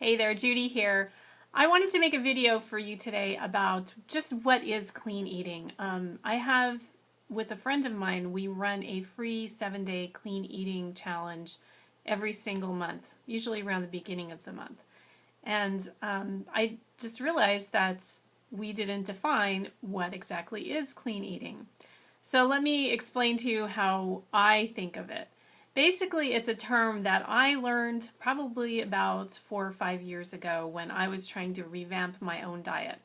Hey there, Judy here. I wanted to make a video for you today about just what is clean eating. I have, with a friend of mine, we run a free 7-day clean eating challenge every single month, usually around the beginning of the month. And I just realized that we didn't define what exactly is clean eating. So let me explain to you how I think of it. Basically, it's a term that I learned probably about 4 or 5 years ago when I was trying to revamp my own diet.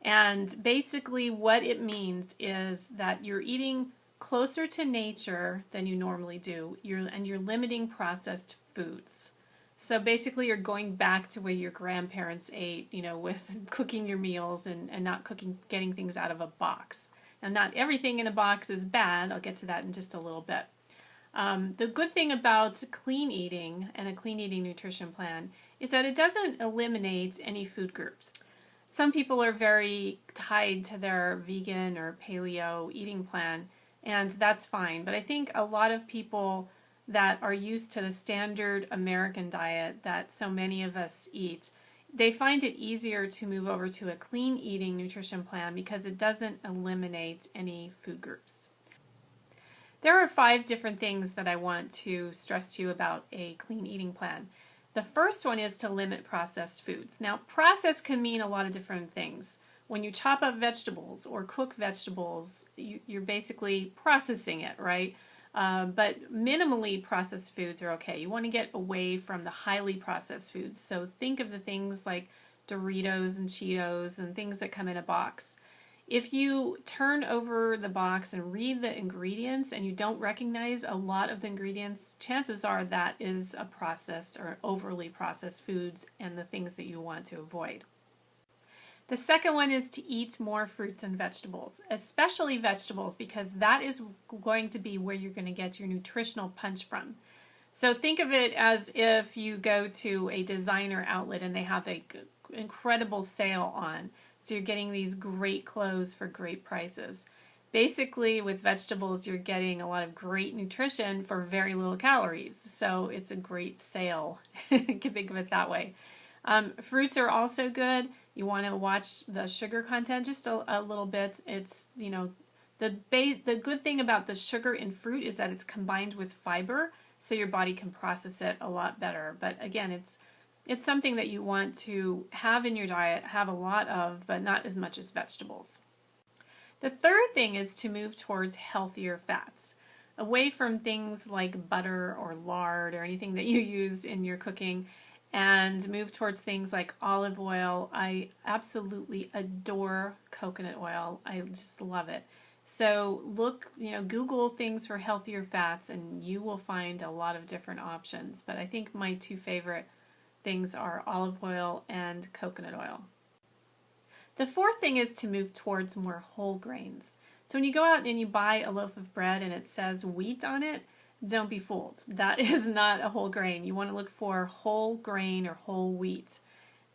And basically, what it means is that you're eating closer to nature than you normally do, and you're limiting processed foods. So basically, you're going back to where your grandparents ate, with cooking your meals and not getting things out of a box. Now, not everything in a box is bad. I'll get to that in just a little bit. The good thing about clean eating and a clean eating nutrition plan is that it doesn't eliminate any food groups. Some people are very tied to their vegan or paleo eating plan, and that's fine. But I think a lot of people that are used to the standard American diet that so many of us eat, they find it easier to move over to a clean eating nutrition plan because it doesn't eliminate any food groups. There are 5 different things that I want to stress to you about a clean eating plan. The first one is to limit processed foods. Now, processed can mean a lot of different things. When you chop up vegetables or cook vegetables, you're basically processing it, right? But minimally processed foods are okay. You want to get away from the highly processed foods. So think of the things like Doritos and Cheetos and things that come in a box. If you turn over the box and read the ingredients and you don't recognize a lot of the ingredients, chances are that is a processed or overly processed foods and the things that you want to avoid. The second one is to eat more fruits and vegetables, especially vegetables, because that is going to be where you're going to get your nutritional punch from. So think of it as if you go to a designer outlet and they have an incredible sale on. So you're getting these great clothes for great prices. Basically, with vegetables, you're getting a lot of great nutrition for very little calories. So it's a great sale. You can think of it that way. Fruits are also good. You want to watch the sugar content just a little bit. It's, the good thing about the sugar in fruit is that it's combined with fiber, so your body can process it a lot better. But again, it's something that you want to have in your diet, have a lot of, but not as much as vegetables. The third thing is to move towards healthier fats, away from things like butter or lard or anything that you use in your cooking, and move towards things like olive oil. I absolutely adore coconut oil. I just love it. So Google things for healthier fats and you will find a lot of different options. But I think my 2 favorite things are olive oil and coconut oil. The fourth thing is to move towards more whole grains. So when you go out and you buy a loaf of bread and it says wheat on it, don't be fooled. That is not a whole grain. You want to look for whole grain or whole wheat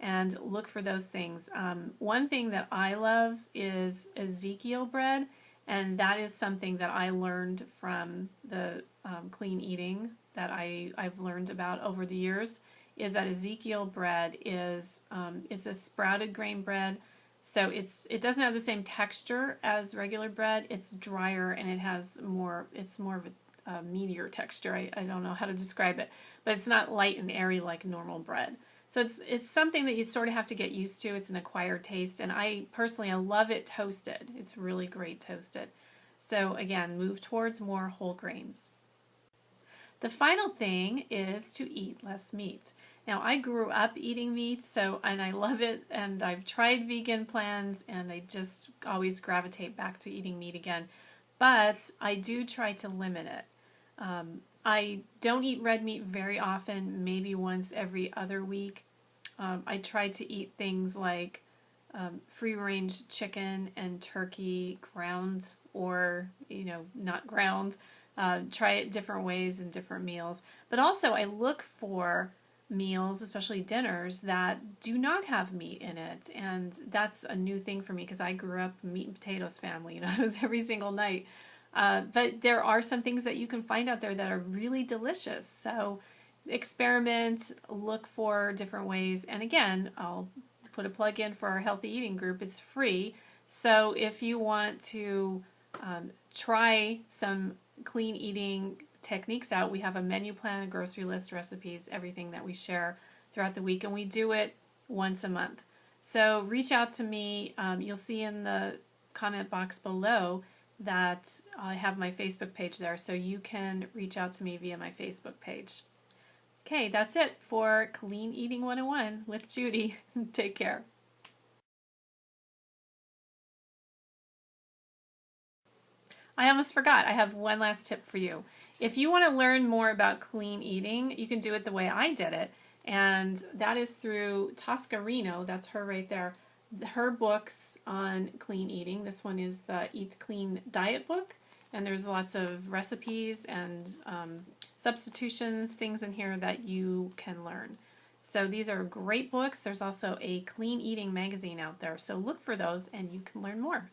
and look for those things. One thing that I love is Ezekiel bread, and that is something that I learned from the clean eating that I've learned about over the years. Is that Ezekiel bread is a sprouted grain bread, so it doesn't have the same texture as regular bread. It's drier and it's more of a meatier texture. I don't know how to describe it, but it's not light and airy like normal bread. So it's something that you sort of have to get used to. It's an acquired taste, and I love it toasted. It's really great toasted. So again, move towards more whole grains. The final thing is to eat less meat. Now, I grew up eating meat, and I love it, and I've tried vegan plans, and I just always gravitate back to eating meat again. But I do try to limit it. I don't eat red meat very often, maybe once every other week. I try to eat things like free-range chicken and turkey ground or, not ground. Try it different ways in different meals. But also I look for meals, especially dinners, that do not have meat in it. And that's a new thing for me because I grew up meat and potatoes family. It was every single night. But there are some things that you can find out there that are really delicious. So experiment, look for different ways. And again, I'll put a plug in for our healthy eating group. It's free. So if you want to try some clean eating techniques out, we have a menu plan, a grocery list, recipes, everything that we share throughout the week, and we do it once a month. So reach out to me. You'll see in the comment box below that I have my Facebook page there, so you can reach out to me via my Facebook page. Okay, that's it for Clean Eating 101 with Judy. Take care. I almost forgot. I have one last tip for you. If you want to learn more about clean eating, you can do it the way I did it, and that is through Tosca Reno. That's her right there. Her books on clean eating. This one is the Eat Clean Diet book, and there's lots of recipes and substitutions, things in here that you can learn. So these are great books. There's also a clean eating magazine out there, so look for those and you can learn more.